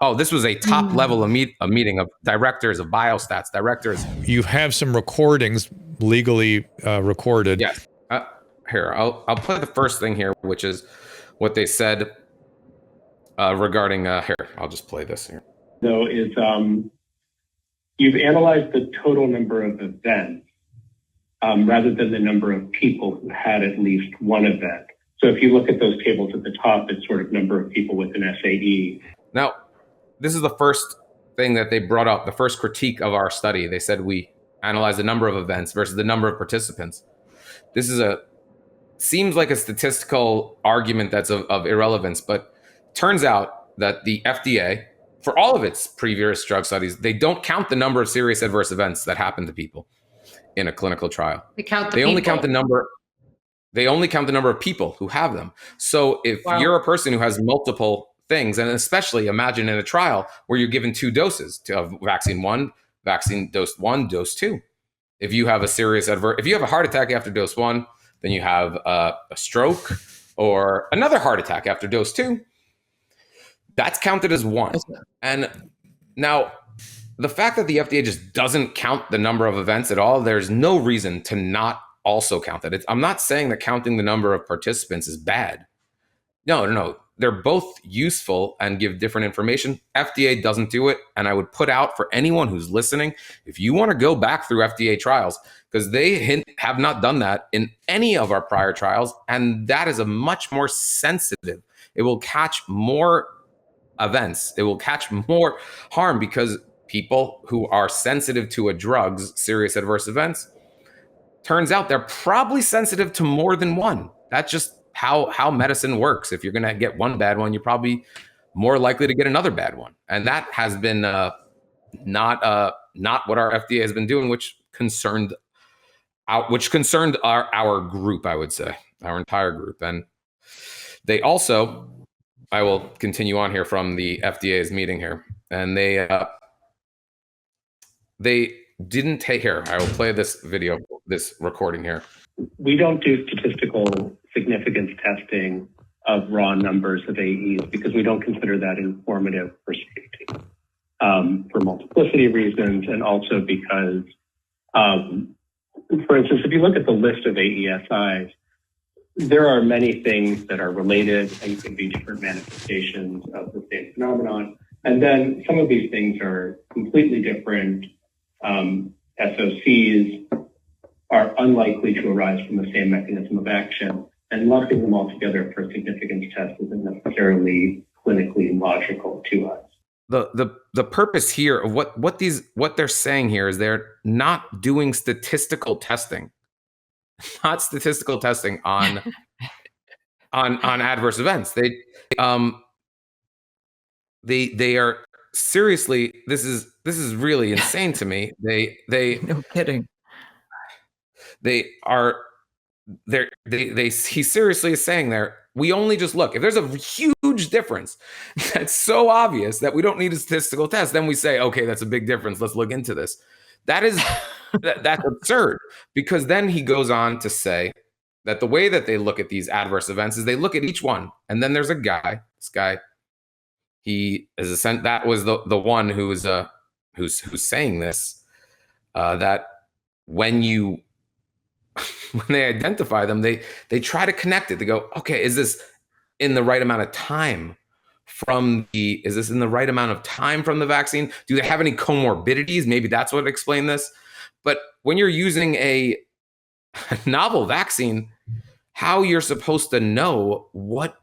Oh, this was a top level a meeting of directors of biostats, directors. You have some recordings legally recorded. Yes. Here, I'll play the first thing here, which is what they said regarding, here, I'll just play this here. Though is you've analyzed the total number of events rather than the number of people who had at least one event. So if you look at those tables at the top, it's sort of number of people with an SAE. Now, this is the first thing that they brought up, the first critique of our study. They said we analyzed the number of events versus the number of participants. This is seems like a statistical argument that's of irrelevance, but turns out that the FDA, for all of its previous drug studies, they don't count the number of serious adverse events that happen to people in a clinical trial. They only count the number of people who have them. So if you're a person who has multiple things, and especially imagine in a trial where you're given 2 doses of vaccine 1, vaccine dose 1, dose 2. If you have if you have a heart attack after dose 1, then you have a stroke or another heart attack after dose 2, that's counted as 1. And now the fact that the FDA just doesn't count the number of events at all, there's no reason to not also count that. I'm not saying that counting the number of participants is bad. No. They're both useful and give different information. FDA doesn't do it. And I would put out for anyone who's listening, if you want to go back through FDA trials, because they have not done that in any of our prior trials. And that is a much more sensitive. It will catch more events. It will catch more harm because people who are sensitive to a drug's serious adverse events, turns out they're probably sensitive to more than one. That's just how medicine works. If you're going to get one bad one, you're probably more likely to get another bad one. And that has been not what our FDA has been doing, which concerned our group, I would say, our entire group. And they also, I will continue on here from the FDA's meeting here, and they didn't take here. I will play this video, this recording here. We don't do statistical significance testing of raw numbers of AEs because we don't consider that informative for safety for multiplicity reasons, and also because, for instance, if you look at the list of AESIs, there are many things that are related and can be different manifestations of the same phenomenon. And then some of these things are completely different. SOCs are unlikely to arise from the same mechanism of action, and lumping them all together for a significance test isn't necessarily clinically logical to us. The purpose here of what they're saying here is they're not doing statistical testing, not statistical testing on adverse events. They are seriously. This is really insane to me. They no kidding. He seriously is saying there, we only just look. If there's a huge difference that's so obvious that we don't need a statistical test, then we say, okay, that's a big difference. Let's look into this. That's absurd, because then he goes on to say that the way that they look at these adverse events is they look at each one. And then there's a guy, he is that was the one who's saying this, that when they identify them, they try to connect it. They go, okay, is this in the right amount of time is this in the right amount of time from the vaccine? Do they have any comorbidities? Maybe that's what explained this. But when you're using a novel vaccine, how you're supposed to know what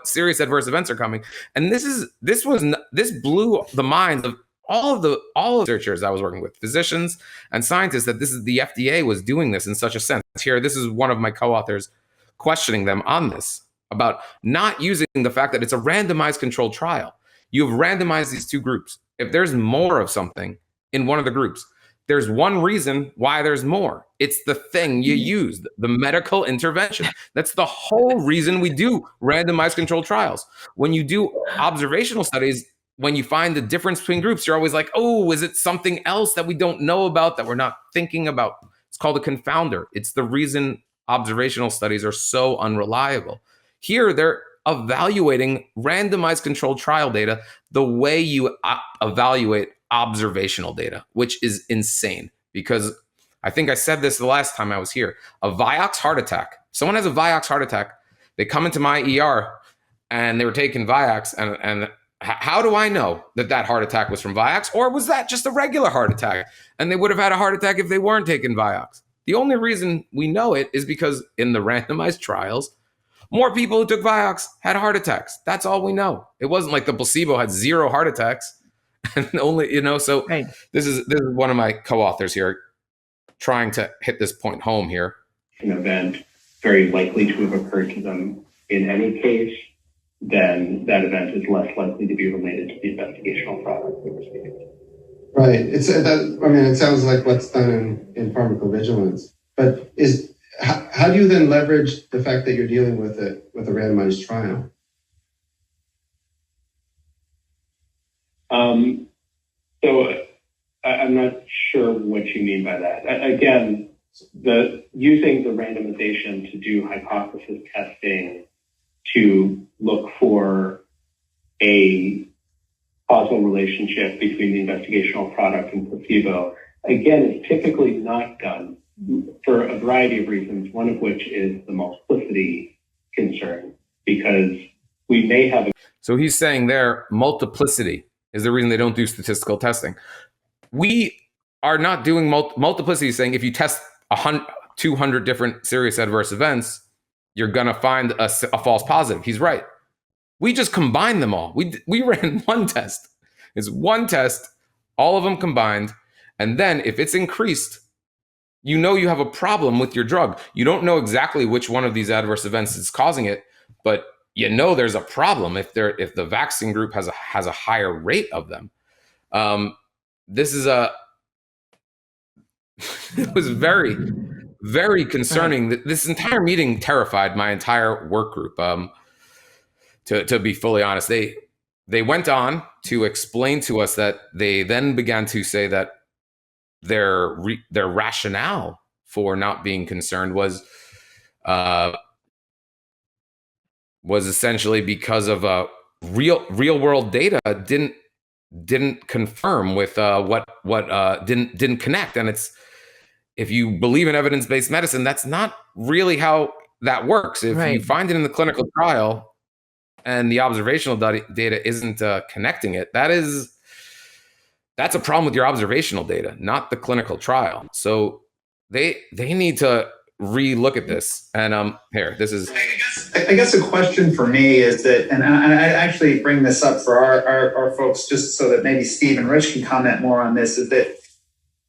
serious adverse events are coming. And this blew the minds of all of the researchers I was working with, physicians and scientists, that the FDA was doing this in such a sense. Here, this is one of my co-authors questioning them on this, about not using the fact that it's a randomized controlled trial. You've randomized these two groups. If there's more of something in one of the groups, there's one reason why there's more. It's the thing you used, the medical intervention. That's the whole reason we do randomized controlled trials. When you do observational studies, when you find the difference between groups, you're always like, oh, is it something else that we don't know about, that we're not thinking about? It's called a confounder. It's the reason observational studies are so unreliable. Here, evaluating randomized controlled trial data the way you evaluate observational data, which is insane. Because I think I said this the last time I was here. A Vioxx heart attack. Someone has a Vioxx heart attack. They come into my ER and they were taking Vioxx. And how do I know that that heart attack was from Vioxx? Or was that just a regular heart attack? And they would have had a heart attack if they weren't taking Vioxx. The only reason we know it is because in the randomized trials, more people who took Vioxx had heart attacks. That's all we know. It wasn't like the placebo had 0 heart attacks. And only, so Right. this is one of my co-authors here trying to hit this point home here. An event very likely to have occurred to them in any case, then that event is less likely to be related to the investigational product that we're speaking to. Right. It sounds like what's done in pharmacovigilance. But how do you then leverage the fact that you're dealing with a randomized trial? So I'm not sure what you mean by that. Again, using the randomization to do hypothesis testing to look for a causal relationship between the investigational product and placebo, again, is typically not done for a variety of reasons, one of which is the multiplicity concern, because we may have... So he's saying there, multiplicity is the reason they don't do statistical testing. We are not doing multiplicity, saying if you test 200 different serious adverse events, you're going to find a false positive. He's right. We just combine them all. We ran one test. It's one test, all of them combined. And then if it's increased, you have a problem with your drug. You don't know exactly which one of these adverse events is causing it, but there's a problem if the vaccine group has a higher rate of them. This is it was very, very concerning. This entire meeting terrified my entire work group. To be fully honest, they went on to explain to us that they then began to say that their rationale for not being concerned was essentially because of real world data didn't confirm with what didn't connect. And it's, if you believe in evidence-based medicine, that's not really how that works. If you find it in the clinical trial and the observational data isn't connecting it, that's a problem with your observational data, not the clinical trial. So they need to re-look at this. And here, this is... I guess a question for me is that, and I actually bring this up for our folks just so that maybe Steve and Rich can comment more on this, is that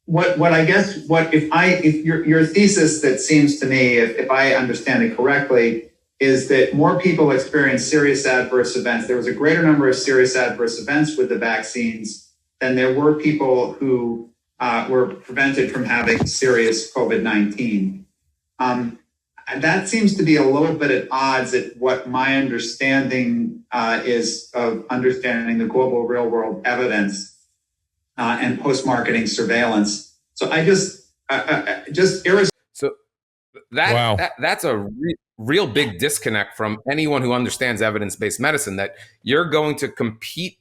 if your thesis that seems to me, if I understand it correctly, is that more people experience serious adverse events. There was a greater number of serious adverse events with the vaccines than there were people who were prevented from having serious COVID-19. That seems to be a little bit at odds at what my understanding is of understanding the global real world evidence and post-marketing surveillance. So so that's a real big disconnect from anyone who understands evidence-based medicine, that you're going to compete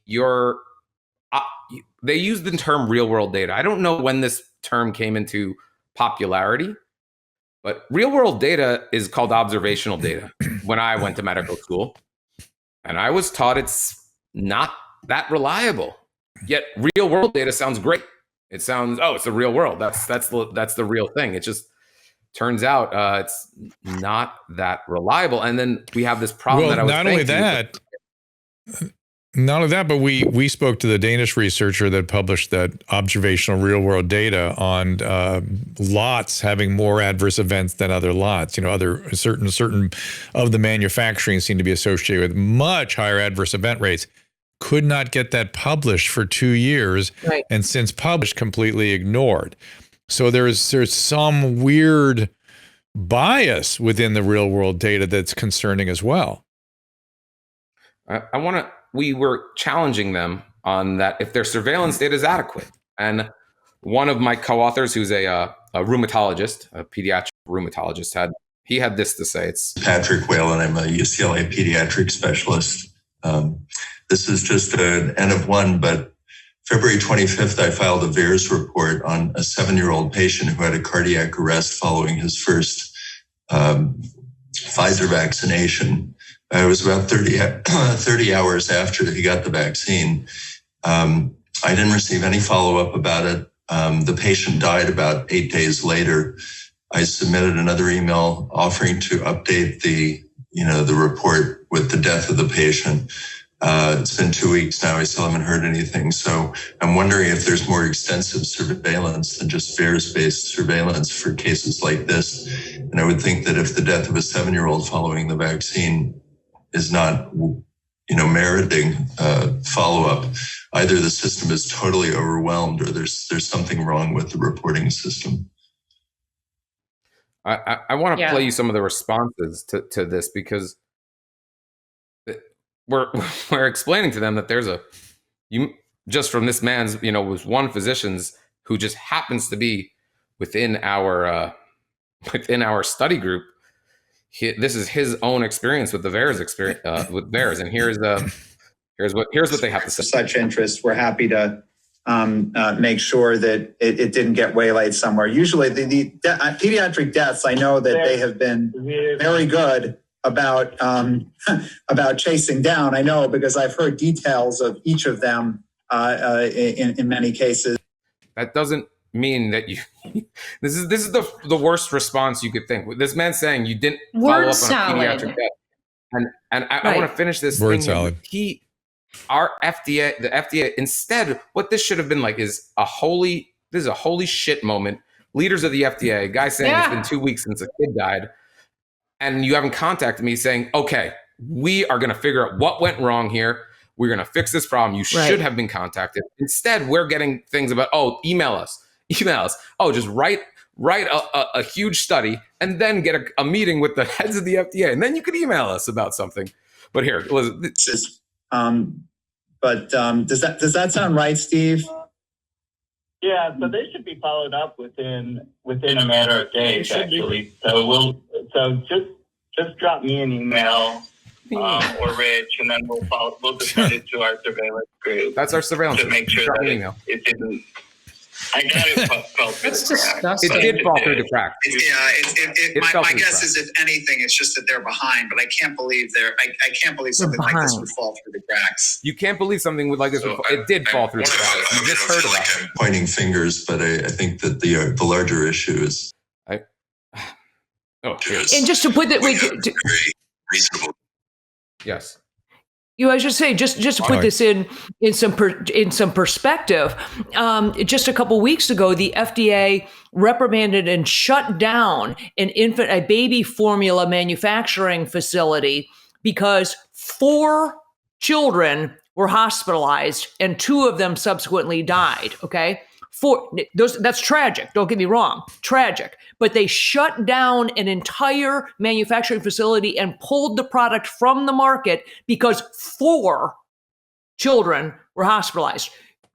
they use the term real world data. I don't know when this term came into popularity, but real world data is called observational data when I went to medical school, and I was taught it's not that reliable. Yet real world data sounds great. It sounds, it's the real world. That's the real thing. It just turns out it's not that reliable. And then we have this problem that I was not only that, but we spoke to the Danish researcher that published that observational real world data on lots having more adverse events than other lots. Other certain of the manufacturing seem to be associated with much higher adverse event rates. Could not get that published for 2 years, and since published, completely ignored. So there's some weird bias within the real world data that's concerning as well. We were challenging them on that if their surveillance data is adequate. And one of my co-authors, who's a rheumatologist, a pediatric rheumatologist, had He had this to say. It's Patrick Whalen. I'm a UCLA pediatric specialist. This is just an N of one, but February 25th, I filed a VAERS report on a 7-year-old patient who had a cardiac arrest following his first Pfizer vaccination. It was about 30 hours after he got the vaccine. I didn't receive any follow-up about it. The patient died about 8 days later. I submitted another email offering to update the report with the death of the patient. It's been 2 weeks now. I still haven't heard anything. So I'm wondering if there's more extensive surveillance than just VAERS-based surveillance for cases like this. And I would think that if the death of a 7-year-old following the vaccine is not, meriting follow-up, either the system is totally overwhelmed or there's something wrong with the reporting system. I want to play you some of the responses to this, because we're explaining to them that there's just from this man's, was one physician's who just happens to be within our study group. This is his own experience with the VAERS experience with VAERS, and here's what they have to say. Such interest, we're happy to make sure that it didn't get waylaid somewhere. Usually, the pediatric deaths, I know that they have been very good about chasing down. I know because I've heard details of each of them in many cases. That doesn't mean that you. This is the worst response you could think. This man saying you didn't follow up on a pediatric death, and I want to finish this Word thing. salad. The FDA, instead, what this should have been like is this is a holy shit moment. Leaders of the FDA, guy saying it's been 2 weeks since a kid died, and you haven't contacted me saying, okay, we are going to figure out what went wrong here. We're going to fix this problem. You should have been contacted. Instead, we're getting things about, email us. Oh, just write a huge study and then get a meeting with the heads of the FDA, and then you can email us about something. But here, Elizabeth. Does that sound right, Steve? Yeah, so they should be followed up within a matter of days, actually. So just drop me an email or Rich, and then we'll just send it to our surveillance group. That's our surveillance to make sure that it didn't. I got it fell through That's the cracks. disgusting. It did fall through the cracks. My guess is, if anything, it's just that they're behind. But I can't believe I can't believe something like this would fall through the cracks. You can't believe something like this. It did fall through the cracks. You just heard about it. Pointing fingers, but I think that the larger issue is. And just to put that, reasonable. Yes. I should say, just to put this in some perspective, just a couple weeks ago, the FDA reprimanded and shut down a baby formula manufacturing facility because 4 children were hospitalized and 2 of them subsequently died. Okay. That's tragic. Don't get me wrong. Tragic. But they shut down an entire manufacturing facility and pulled the product from the market because 4 children were hospitalized.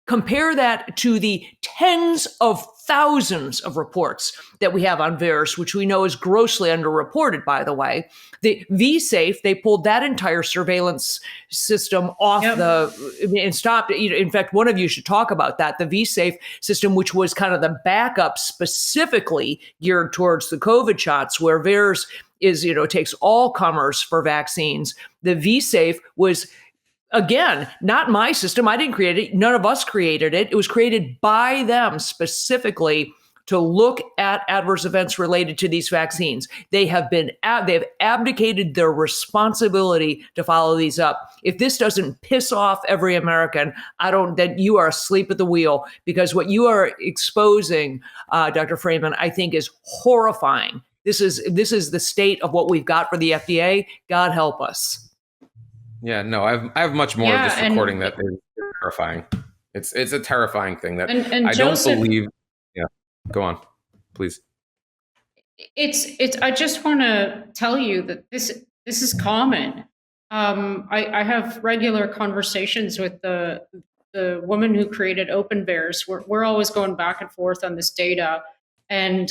Compare that to the tens of thousands of reports that we have on VAERS, which we know is grossly underreported, by the way. The V-Safe, they pulled that entire surveillance system off and stopped. In fact, one of you should talk about that. The V-Safe system, which was kind of the backup specifically geared towards the COVID shots, where VAERS is, takes all comers for vaccines. The V-Safe was, again, not my system. I didn't create it. None of us created it. It was created by them specifically to look at adverse events related to these vaccines. They have abdicated their responsibility to follow these up. If this doesn't piss off every American, then you are asleep at the wheel, because what you are exposing, Dr. Fraiman, I think is horrifying. This is the state of what we've got for the FDA. God help us. Yeah, no, I have much more of this recording that is terrifying. It's a terrifying thing that I Joseph, don't believe. Yeah, go on, please. It's. I just want to tell you that this is common. I have regular conversations with the woman who created Open VAERS. We're always going back and forth on this data, and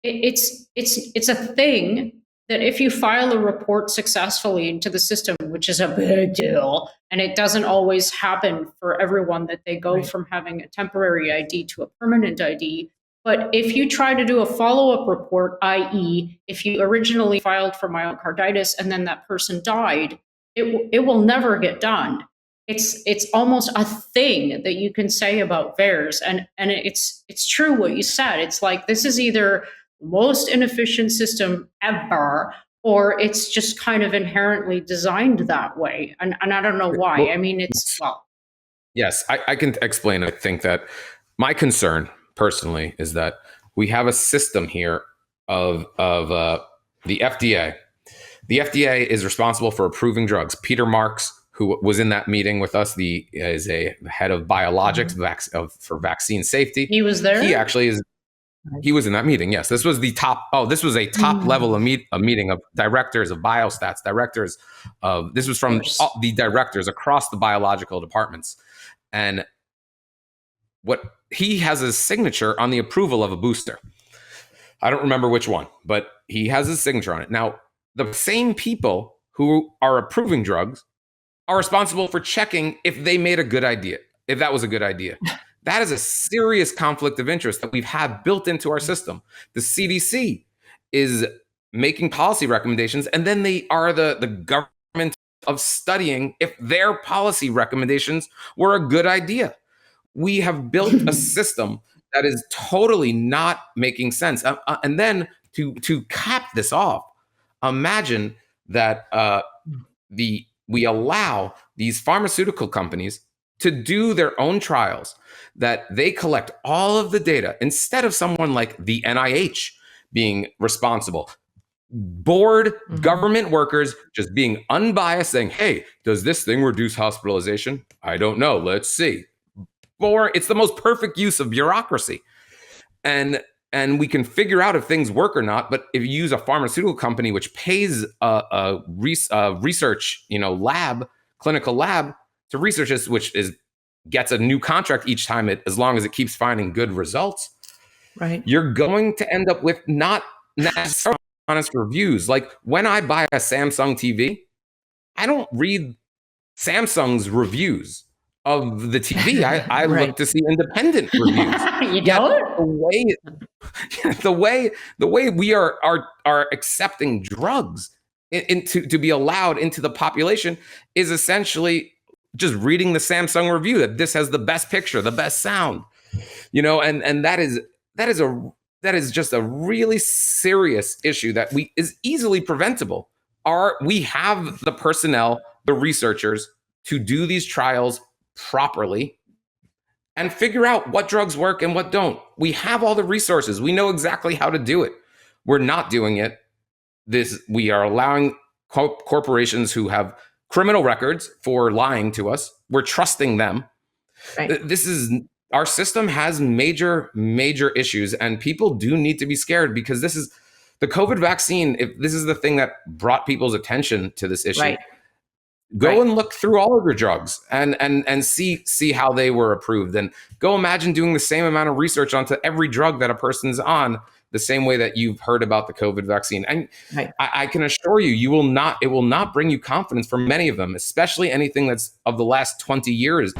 it's a thing that if you file a report successfully into the system, which is a big deal, and it doesn't always happen for everyone that they go from having a temporary ID to a permanent ID. But if you try to do a follow-up report, i.e., if you originally filed for myocarditis and then that person died, it will never get done. It's almost a thing that you can say about VAERS, and it's true what you said. It's like, this is either the most inefficient system ever, or it's just kind of inherently designed that way. And I don't know why. Well, I mean, yes, I can explain. I think that my concern personally is that we have a system here of the FDA. The FDA is responsible for approving drugs. Peter Marks, who was in that meeting with us, is a head of biologics for vaccine safety. He was there? He actually is. He was in that meeting. Yes, this was the top. Oh, this was a top level a meeting of directors of biostats, directors of. This was from the directors across the biological departments, and what he has his signature on the approval of a booster. I don't remember which one, but he has his signature on it. Now, the same people who are approving drugs are responsible for checking if they made a good idea, if that was a good idea. That is a serious conflict of interest that we've had built into our system. The CDC is making policy recommendations, and then they are the government of studying if their policy recommendations were a good idea. We have built a system that is totally not making sense. And then to cap this off, imagine that we allow these pharmaceutical companies to do their own trials, that they collect all of the data instead of someone like the NIH being responsible. Board government workers just being unbiased, saying, hey, does this thing reduce hospitalization? I don't know. Let's see. Or it's the most perfect use of bureaucracy. And we can figure out if things work or not. But if you use a pharmaceutical company which pays a research, clinical lab to research this, which gets a new contract each time, as long as it keeps finding good results, right? You're going to end up with not necessarily honest reviews. Like when I buy a Samsung TV, I don't read Samsung's reviews of the TV. I right. look to see independent reviews. You don't? The way we are accepting drugs to be allowed into the population is essentially just reading the Samsung review that this has the best picture, the best sound, and that is just a really serious issue that is easily preventable. We have the personnel, the researchers to do these trials properly and figure out what drugs work and what don't. We have all the resources. We know exactly how to do it. We're not doing it. We are allowing corporations who have criminal records for lying to us. We're trusting them. Right. Our system has major issues, and people do need to be scared, because this is the COVID vaccine. If this is the thing that brought people's attention to this issue, right. Go and look through all of your drugs and see how they were approved, and go imagine doing the same amount of research onto every drug that a person's on, the same way that you've heard about the COVID vaccine. And right. I can assure you, it will not bring you confidence for many of them, especially anything that's of the last 20 years.